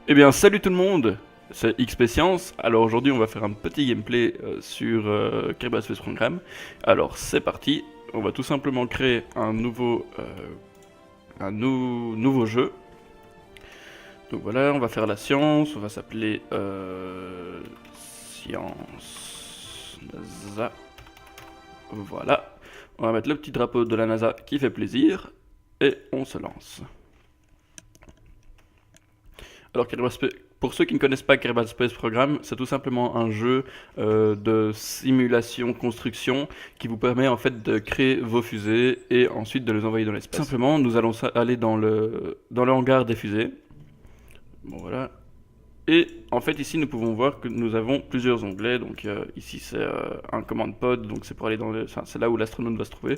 Eh bien, salut tout le monde, c'est XP Science. Alors aujourd'hui, on va faire un petit gameplay sur Kerbal Space Program. Alors c'est parti, on va tout simplement créer un nouveau jeu. Donc voilà, on va faire la science, on va s'appeler Science NASA. Voilà, on va mettre le petit drapeau de la NASA qui fait plaisir et on se lance. Alors, pour ceux qui ne connaissent pas Kerbal Space Program, c'est tout simplement un jeu de simulation-construction qui vous permet en fait de créer vos fusées et ensuite de les envoyer dans l'espace. Simplement, nous allons aller dans le hangar des fusées. Bon, voilà. Et en fait, ici, nous pouvons voir que nous avons plusieurs onglets. Donc, ici, c'est un command pod, donc c'est pour aller dans le. Enfin, c'est là où l'astronaute va se trouver.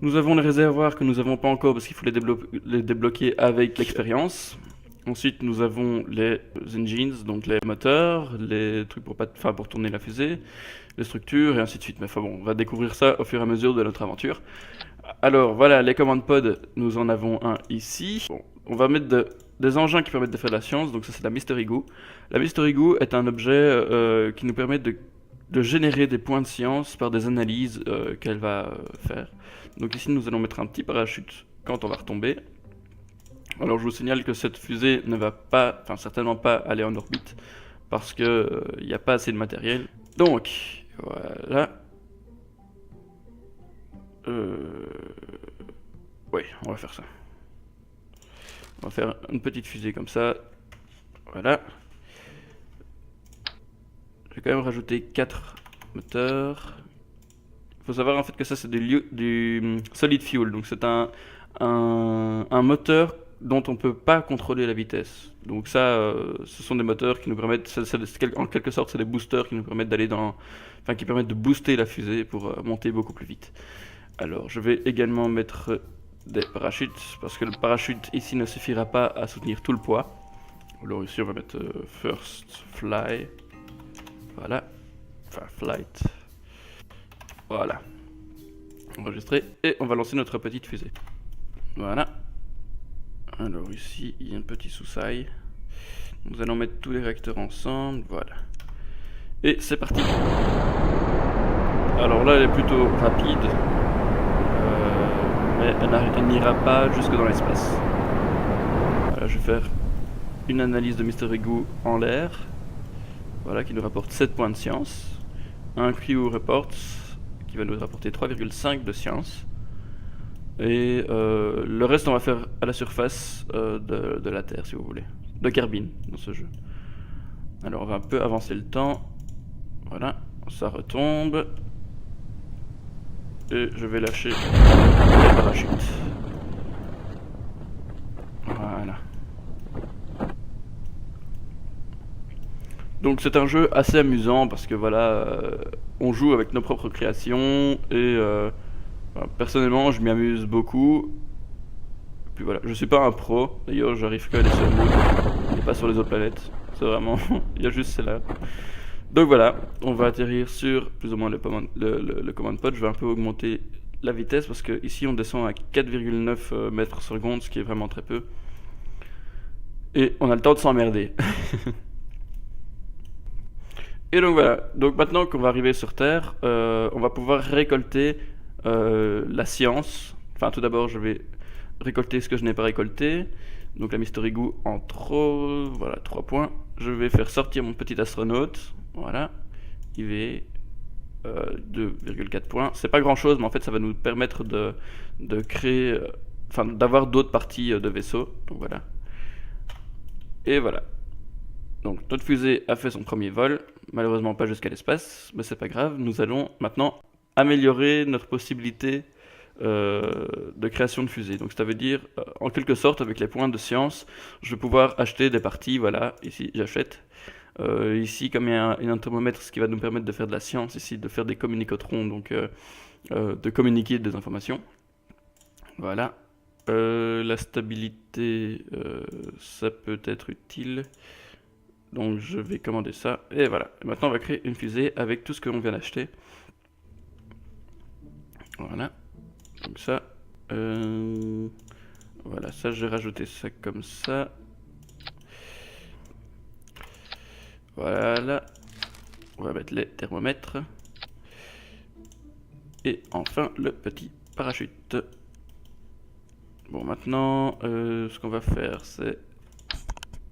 Nous avons les réservoirs que nous n'avons pas encore parce qu'il faut les débloquer avec l'expérience. Ensuite, nous avons les engines, donc les moteurs, les trucs pour tourner la fusée, les structures et ainsi de suite. Mais enfin bon, on va découvrir ça au fur et à mesure de notre aventure. Alors voilà, les command pods, nous en avons un ici. Bon, on va mettre des engins qui permettent de faire de la science, donc ça c'est la Mystery Goo. La Mystery Goo est un objet qui nous permet de générer des points de science par des analyses qu'elle va faire. Donc ici nous allons mettre un petit parachute quand on va retomber. Alors je vous signale que cette fusée ne va pas, enfin certainement pas aller en orbite parce que il n'y a pas assez de matériel. Donc voilà. Oui, on va faire ça. On va faire une petite fusée comme ça. Voilà. Je vais quand même rajouter 4 moteurs. Il faut savoir en fait que ça c'est du solid fuel, donc c'est un moteur dont on ne peut pas contrôler la vitesse. Donc ça, ce sont des moteurs qui nous permettent, en quelque sorte, c'est des boosters qui nous permettent qui permettent de booster la fusée pour monter beaucoup plus vite. Alors, je vais également mettre des parachutes, parce que le parachute ici ne suffira pas à soutenir tout le poids. Alors ici, on va mettre First Fly. Voilà. Enfin, Flight. Voilà. Enregistré. Et on va lancer notre petite fusée. Voilà. Alors ici, il y a un petit sous-sail. Nous allons mettre tous les réacteurs ensemble. Voilà. Et c'est parti. Alors là, elle est plutôt rapide. Mais elle n'ira pas jusque dans l'espace. Voilà, je vais faire une analyse de Mystery Goo en l'air. Voilà, qui nous rapporte 7 points de science. Un Crew Report qui va nous rapporter 3,5 de science. Et le reste, on va faire à la surface de la Terre, si vous voulez. De Kerbin, dans ce jeu. Alors, on va un peu avancer le temps. Voilà, ça retombe. Et je vais lâcher le parachute. Voilà. Donc c'est un jeu assez amusant parce que voilà, on joue avec nos propres créations et personnellement je m'y amuse beaucoup. Puis voilà, je suis pas un pro, d'ailleurs j'arrive qu'à aller sur Moon et pas sur les autres planètes. C'est vraiment, il y a juste celle-là. Donc voilà, on va atterrir sur plus ou moins le command pod. Je vais un peu augmenter la vitesse parce que ici on descend à 4,9 mètres par seconde, ce qui est vraiment très peu. Et on a le temps de s'emmerder. Et donc voilà, donc maintenant qu'on va arriver sur Terre, on va pouvoir récolter la science. Enfin tout d'abord je vais récolter ce que je n'ai pas récolté. Donc la Mystery Goo en trop, voilà 3 points. Je vais faire sortir mon petit astronaute, voilà, IV 2,4 points. C'est pas grand chose mais en fait ça va nous permettre de créer, enfin d'avoir d'autres parties de vaisseau. Donc voilà. Et voilà. Donc notre fusée a fait son premier vol, malheureusement pas jusqu'à l'espace, mais c'est pas grave, nous allons maintenant améliorer notre possibilité de création de fusée. Donc ça veut dire, en quelque sorte, avec les points de science, je vais pouvoir acheter des parties, voilà, ici j'achète. Ici, comme il y a un thermomètre, ce qui va nous permettre de faire de la science, ici de faire des communicotrons, donc de communiquer des informations. Voilà. La stabilité, ça peut être utile. Donc je vais commander ça, et voilà. Et maintenant on va créer une fusée avec tout ce que l'on vient d'acheter. Voilà, donc ça. Voilà, ça j'ai rajouté ça comme ça. Voilà. On va mettre les thermomètres. Et enfin, le petit parachute. Bon, maintenant, ce qu'on va faire, c'est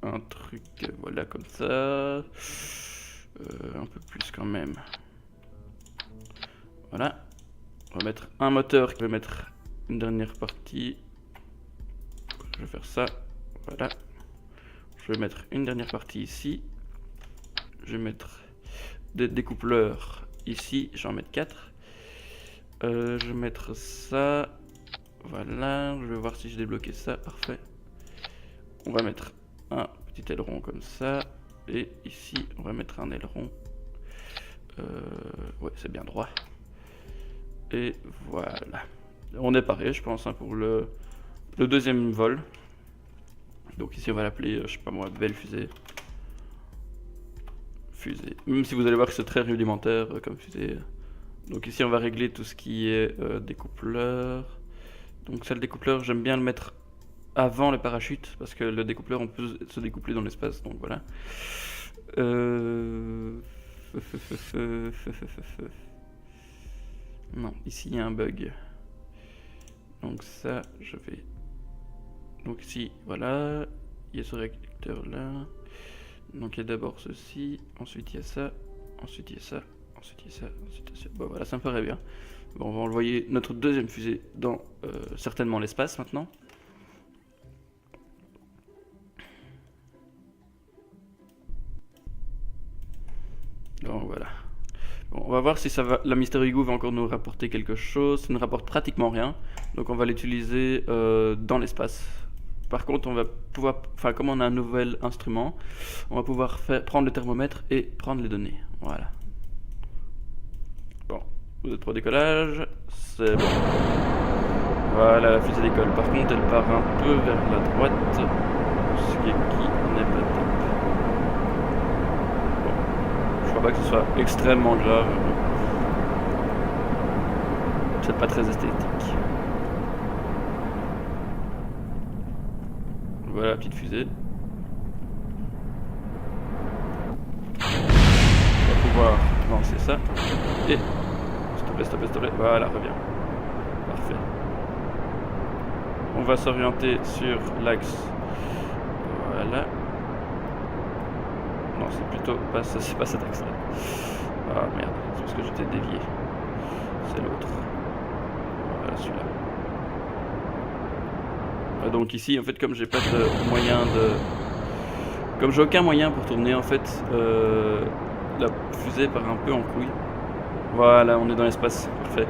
un truc, voilà, comme ça. Un peu plus quand même. Voilà. On va mettre un moteur qui va mettre une dernière partie. Je vais faire ça. Voilà. Je vais mettre une dernière partie ici. Je vais mettre des découpleurs ici. Je vais en mettre 4. Je vais mettre ça. Voilà. Je vais voir si j'ai débloqué ça. Parfait. On va mettre un petit aileron comme ça. Et ici, on va mettre un aileron. Ouais, c'est bien droit. Et voilà. On est paré, je pense, hein, pour le deuxième vol. Donc ici, on va l'appeler, je sais pas moi, belle fusée. Fusée. Même si vous allez voir que c'est très rudimentaire comme fusée. Donc ici, on va régler tout ce qui est découpleur. Donc ça, le découpleur, j'aime bien le mettre avant le parachute, parce que le découpleur, on peut se découpler dans l'espace, donc voilà. Non, ici il y a un bug. Donc ça, je vais... Donc ici, voilà, il y a ce réacteur là. Donc il y a d'abord ceci, ensuite il y a ça, ensuite il y a ça, ensuite il y a ça, ensuite il y a ça. Bon voilà, ça me paraît bien. Bon, on va envoyer notre deuxième fusée dans certainement l'espace maintenant. Donc voilà. Bon, on va voir si ça va, la Mister Ego va encore nous rapporter quelque chose. Ça ne rapporte pratiquement rien. Donc on va l'utiliser dans l'espace. Par contre, on va pouvoir, enfin comme on a un nouvel instrument, on va pouvoir prendre le thermomètre et prendre les données. Voilà. Bon, vous êtes pour décollage, c'est bon. Voilà, la fusée décolle. Par contre, elle part un peu vers la droite, ce qui n'est pas top. Je crois pas que ce soit extrêmement grave. C'est pas très esthétique. Voilà la petite fusée. On va pouvoir lancer ça. Et... S'il te plaît, s'il te plaît, s'il te plaît. Voilà, reviens. Parfait. On va s'orienter sur l'axe. Voilà. Non, c'est plutôt pas ça, c'est pas cet axe là. Ah merde, c'est parce que j'étais dévié. C'est l'autre. Voilà celui-là. Donc ici, en fait, comme j'ai pas de moyen de... Comme j'ai aucun moyen pour tourner, en fait, la fusée part un peu en couille. Voilà, on est dans l'espace, parfait.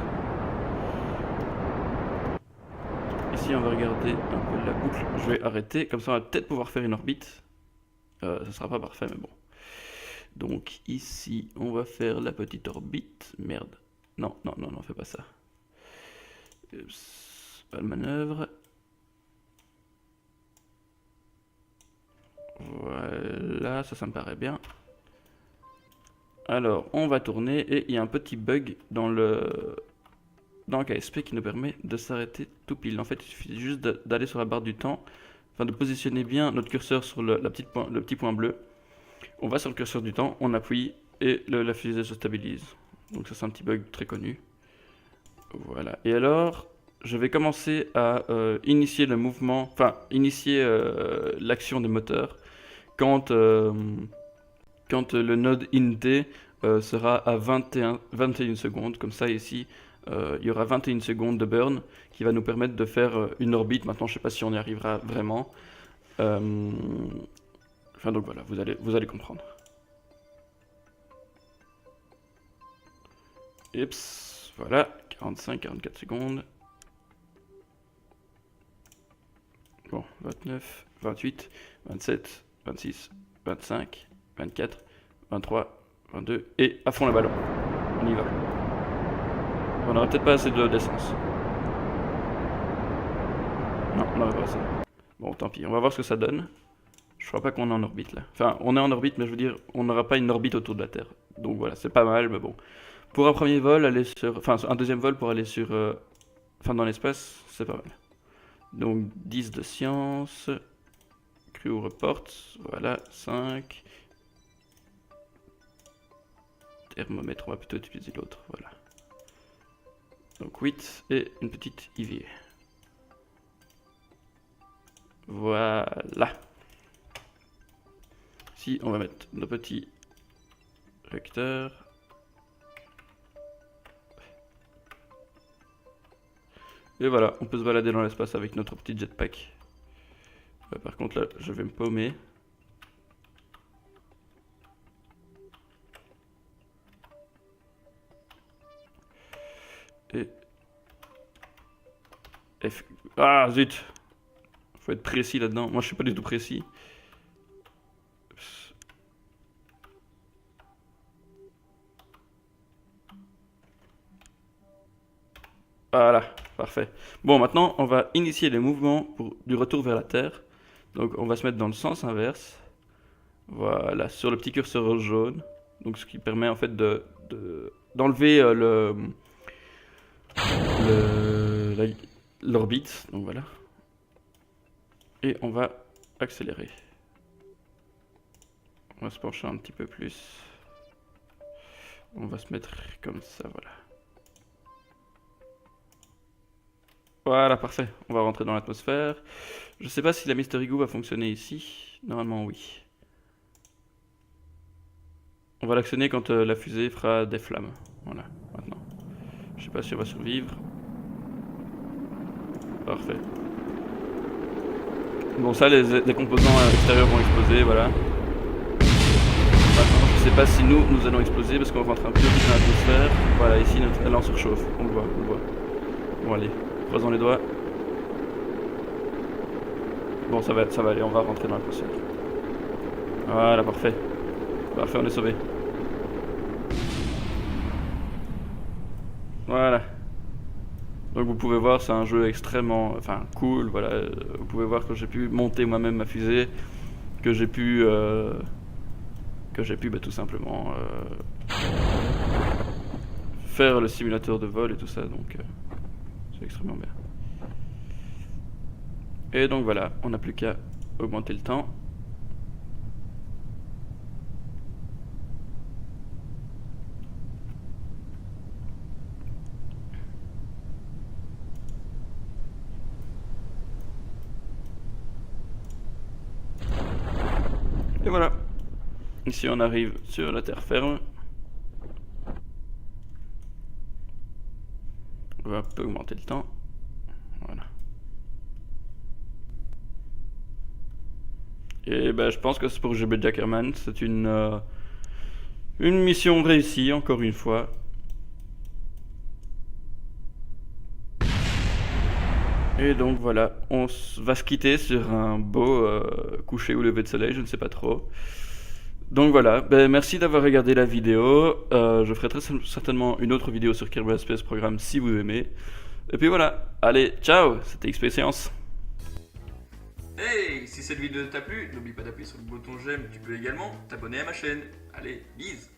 Ici, on va regarder un peu la boucle. Je vais arrêter, comme ça on va peut-être pouvoir faire une orbite. Ça sera pas parfait, mais bon. Donc ici, on va faire la petite orbite. Merde. Non, non, non, non, fais pas ça. Pas de manœuvre. Voilà, ça me paraît bien. Alors, on va tourner et il y a un petit bug dans le KSP qui nous permet de s'arrêter tout pile. En fait, il suffit juste d'aller sur la barre du temps, enfin de positionner bien notre curseur sur le petit point bleu. On va sur le curseur du temps, on appuie et la fusée se stabilise. Donc ça c'est un petit bug très connu. Voilà. Et alors, je vais commencer à initier le mouvement, enfin initier l'action des moteurs quand le node int sera à 21 secondes. Comme ça ici, il y aura 21 secondes de burn qui va nous permettre de faire une orbite. Maintenant, je ne sais pas si on y arrivera vraiment. Enfin donc voilà, vous allez comprendre. Ips, voilà, 45-44 secondes. Bon, 29, 28, 27, 26, 25, 24, 23, 22, et à fond le ballon. On y va. On n'aura peut-être pas assez d'essence. Non, on n'aura pas assez. Bon, tant pis, on va voir ce que ça donne. Je crois pas qu'on est en orbite là. Enfin, on est en orbite, mais je veux dire, on n'aura pas une orbite autour de la Terre. Donc voilà, c'est pas mal, mais bon. Pour un premier vol, aller sur... Enfin, un deuxième vol pour aller sur... Enfin, dans l'espace, c'est pas mal. Donc, 10 de science. Crew report. Voilà, 5. thermomètre, on va plutôt utiliser l'autre, voilà. Donc 8 et une petite IV. Voilà. Ici, on va mettre nos petits vecteurs. Et voilà, on peut se balader dans l'espace avec notre petit jetpack. Par contre là, je vais me paumer. Et... Ah zut! Faut être précis là-dedans. Moi je suis pas du tout précis. Voilà, parfait. Bon, maintenant on va initier les mouvements du retour vers la Terre. Donc on va se mettre dans le sens inverse. Voilà, sur le petit curseur jaune. Donc ce qui permet en fait d'enlever l'orbite. Donc voilà. Et on va accélérer. On va se pencher un petit peu plus. On va se mettre comme ça, voilà. Voilà, parfait. On va rentrer dans l'atmosphère. Je sais pas si la Mystery Goo va fonctionner ici. Normalement, oui. On va l'actionner quand la fusée fera des flammes. Voilà, maintenant. Je sais pas si on va survivre. Parfait. Bon, ça, les composants extérieurs vont exploser, voilà. Maintenant, je sais pas si nous allons exploser parce qu'on rentre un peu vite dans l'atmosphère. Voilà, ici, elle en surchauffe. On le voit, on le voit. Bon, allez, croisons les doigts. Bon, ça va aller, on va rentrer dans l'atmosphère. Voilà, parfait. Parfait, on est sauvé. Voilà. Donc vous pouvez voir, c'est un jeu extrêmement, cool. Voilà, vous pouvez voir que j'ai pu monter moi-même ma fusée, que j'ai pu, tout simplement faire le simulateur de vol et tout ça. Donc c'est extrêmement bien. Et donc voilà, on n'a plus qu'à augmenter le temps. Et voilà. Ici on arrive sur la terre ferme. On va un peu augmenter le temps. Voilà. Et ben je pense que c'est pour GB Jackerman. C'est une mission réussie, encore une fois. Et donc voilà, on va se quitter sur un beau coucher ou lever de soleil, je ne sais pas trop. Donc voilà, ben merci d'avoir regardé la vidéo. Je ferai très certainement une autre vidéo sur Kerbal Space Program si vous aimez. Et puis voilà, allez, ciao, c'était XP Science. Hey, si cette vidéo t'a plu, n'oublie pas d'appuyer sur le bouton j'aime. Tu peux également t'abonner à ma chaîne. Allez, bise.